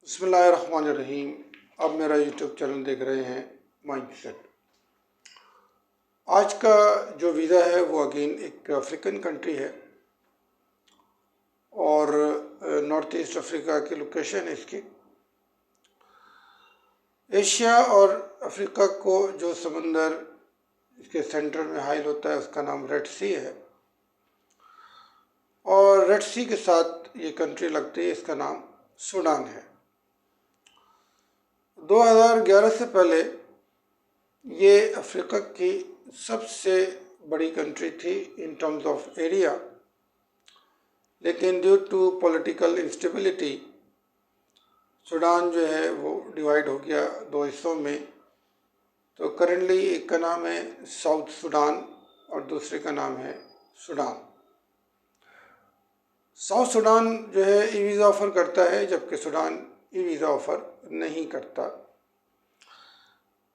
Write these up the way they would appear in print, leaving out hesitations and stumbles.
बिस्मिल्लाहिर्रहमानिर्रहीम। आप मेरा यूट्यूब चैनल देख रहे हैं माइंडसेट। आज का जो वीज़ा है वो अगेन एक अफ्रीकन कंट्री है और नॉर्थ ईस्ट अफ्रीका की लोकेशन है इसकी। एशिया और अफ्रीका को जो समंदर इसके सेंटर में हाइल होता है उसका नाम रेड सी है और रेड सी के साथ ये कंट्री लगती है, इसका नाम सूडान है। 2011 से पहले ये अफ्रीका की सबसे बड़ी कंट्री थी इन टर्म्स ऑफ एरिया, लेकिन due to political instability Sudan जो है वो डिवाइड हो गया दो हिस्सों में। तो करेंटली एक का नाम है साउथ सूडान और दूसरे का नाम है सूडान। साउथ सूडान जो है ई वीज़ा ऑफ़र करता है, जबकि सूडान ई वीज़ा ऑफ़र नहीं करता।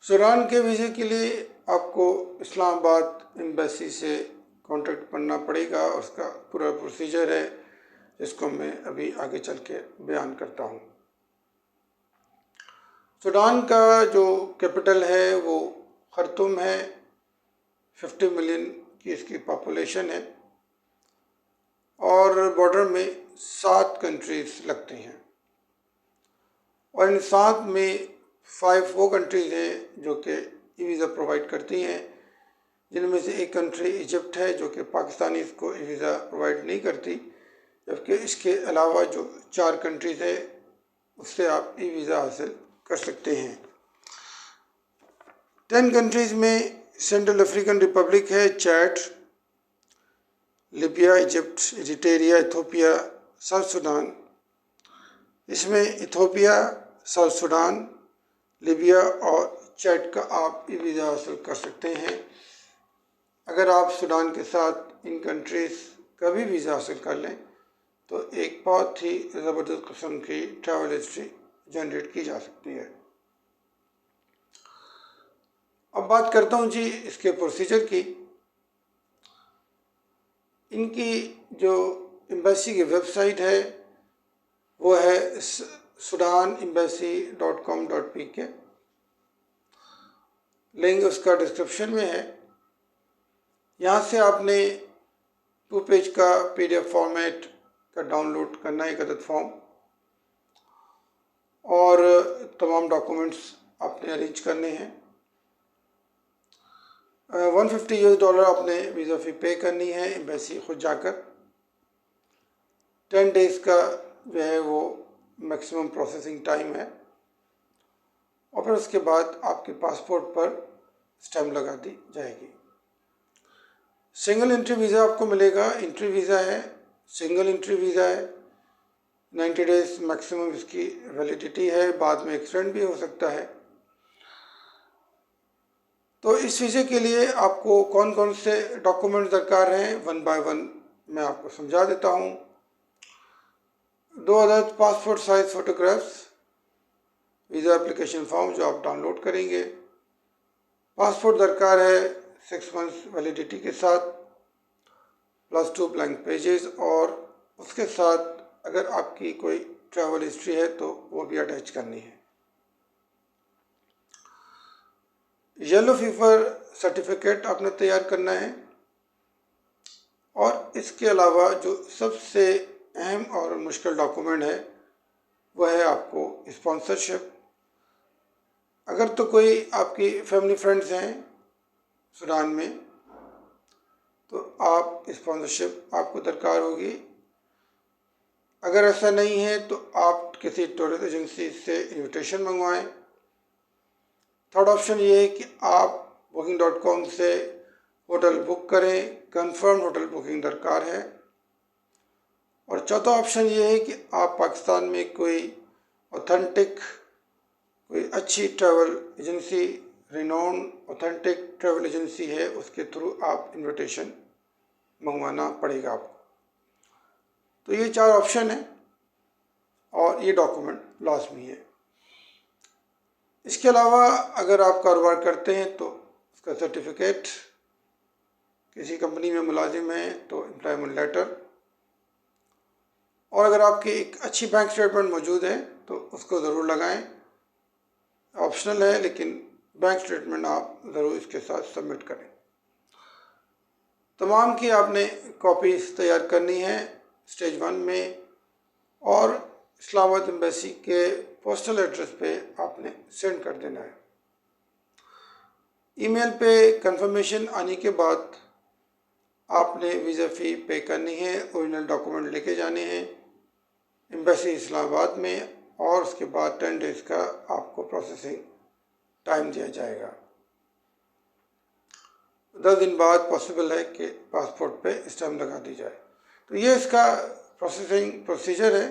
सूडान के वीज़े के लिए आपको इस्लामाबाद एम्बेसी से कांटेक्ट करना पड़ेगा। उसका पूरा प्रोसीजर है जिसको मैं अभी आगे चल के बयान करता हूँ। सूडान का जो कैपिटल है वो खर्तुम है। 50 मिलियन की इसकी पॉपुलेशन है और बॉर्डर में 7 कंट्रीज लगती हैं और इन 7 में 5 वो कंट्रीज़ हैं जो कि ई वीज़ा प्रोवाइड करती हैं, जिनमें से एक कंट्री इजिप्ट है जो कि पाकिस्तानीज़ को ई वीज़ा प्रोवाइड नहीं करती, जबकि इसके अलावा जो 4 कंट्रीज़ है उससे आप ई वीज़ा हासिल कर सकते हैं। 10 कंट्रीज़ में सेंट्रल अफ्रीकन रिपब्लिक है, Chad, Libya, Egypt, Eritrea, Ethiopia, south Sudan. इसमें इथोपिया, साउथ सूडान, लीबिया और चैड का आप ई वीज़ा हासिल कर सकते हैं। अगर आप सूडान के साथ इन कंट्रीज़ का भी वीज़ा हासिल कर लें तो एक बहुत ही ज़बरदस्त किस्म की ट्रैवल हिस्ट्री जनरेट की जा सकती है। अब बात करता हूँ जी इसके प्रोसीजर की। इनकी जो एम्बेसी की वेबसाइट है वो है sudanembassy.com.pk। लिंक उसका डिस्क्रिप्शन में है। यहाँ से आपने 2 पेज का PDF फॉर्मेट का डाउनलोड करना है, एक अदद फॉर्म, और तमाम डॉक्यूमेंट्स आपने अरेंज करने हैं। $150 आपने वीज़ा फ़ी पे करनी है एम्बेसी खुद जाकर। 10 डेज़ का जो है वो मैक्सिमम प्रोसेसिंग टाइम है और फिर उसके बाद आपके पासपोर्ट पर स्टैम्प लगा दी जाएगी। सिंगल एंट्री वीज़ा आपको मिलेगा। एंट्री वीज़ा है, सिंगल एंट्री वीज़ा है। 90 डेज़ मैक्सिमम इसकी वैलिडिटी है, बाद में एक्सटेंड भी हो सकता है। तो इस वीज़े के लिए आपको कौन कौन से डॉक्यूमेंट दरकार हैं, 1 बाय 1 मैं आपको समझा देता हूँ। 2 अदद passport size photographs, visa application form जो आप डाउनलोड करेंगे। पासपोर्ट दरकार है 6 मंथ्स वैलिडिटी के साथ, +2 ब्लैंक पेजेस, और उसके साथ अगर आपकी कोई ट्रैवल हिस्ट्री है तो वो भी अटैच करनी है। येलो फीवर सर्टिफिकेट आपने तैयार करना है और इसके अलावा जो सबसे अहम और मुश्किल डॉक्यूमेंट है वह है आपको स्पॉन्सरशिप। अगर तो कोई आपकी फैमिली फ्रेंड्स हैं सूडान में तो आप स्पॉन्सरशिप आपको दरकार होगी। अगर ऐसा नहीं है तो आप किसी टूरिस्ट एजेंसी से इनविटेशन मंगवाएं। थर्ड ऑप्शन ये है कि आप booking.com से होटल बुक करें, कंफर्म होटल बुकिंग दरकार है। और चौथा ऑप्शन ये है कि आप पाकिस्तान में कोई ऑथेंटिक, कोई अच्छी travel agency, renowned authentic travel agency है, उसके थ्रू आप इनविटेशन मंगवाना पड़ेगा आपको। तो ये 4 ऑप्शन है और ये डॉक्यूमेंट लाजमी है। इसके अलावा अगर आप कारोबार करते हैं तो उसका सर्टिफिकेट, किसी कंपनी में मुलाजिम हैं तो एम्प्लॉयमेंट लेटर, और अगर आपकी एक अच्छी बैंक स्टेटमेंट मौजूद है तो उसको ज़रूर लगाएं। ऑप्शनल है, लेकिन बैंक स्टेटमेंट आप ज़रूर इसके साथ सबमिट करें। तमाम की आपने कॉपीज़ तैयार करनी है स्टेज 1 में, और इस्लामाबाद एम्बेसी के पोस्टल एड्रेस पे आपने सेंड कर देना है। ईमेल पे कंफर्मेशन आने के बाद आपने वीज़ा फ़ी पे करनी है, ओरिजिनल डॉक्यूमेंट लेके जाने हैं एम्बेसी इस्लामाबाद में, और उसके बाद 10 डेज़ का आपको प्रोसेसिंग टाइम दिया जाएगा। 10 दिन बाद पॉसिबल है कि पासपोर्ट पे स्टैम्प लगा दी जाए। तो ये इसका प्रोसेसिंग प्रोसीजर है,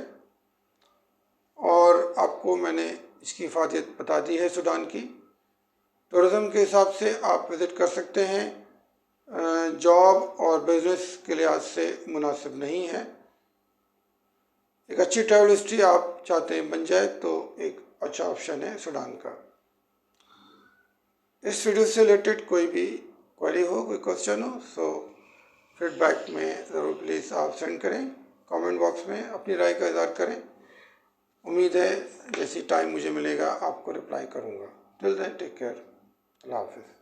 और आपको मैंने इसकी इफादियत बता दी है सूडान की। टूरिज़म के हिसाब से आप विज़िट कर सकते हैं, जॉब और बिज़नेस के लिहाज से मुनासिब नहीं है। एक अच्छी ट्रैवल हिस्ट्री आप चाहते हैं बन जाए तो एक अच्छा ऑप्शन है सूडान का। इस वीडियो से रिलेटेड कोई भी क्वेरी हो, कोई क्वेश्चन हो, सो फीडबैक में ज़रूर प्लीज़ आप सेंड करें, कमेंट बॉक्स में अपनी राय का इज़हार करें। उम्मीद है जैसी टाइम मुझे मिलेगा आपको रिप्लाई करूँगा। टिल देन टेक केयर, अल्लाह हाफ़िज़।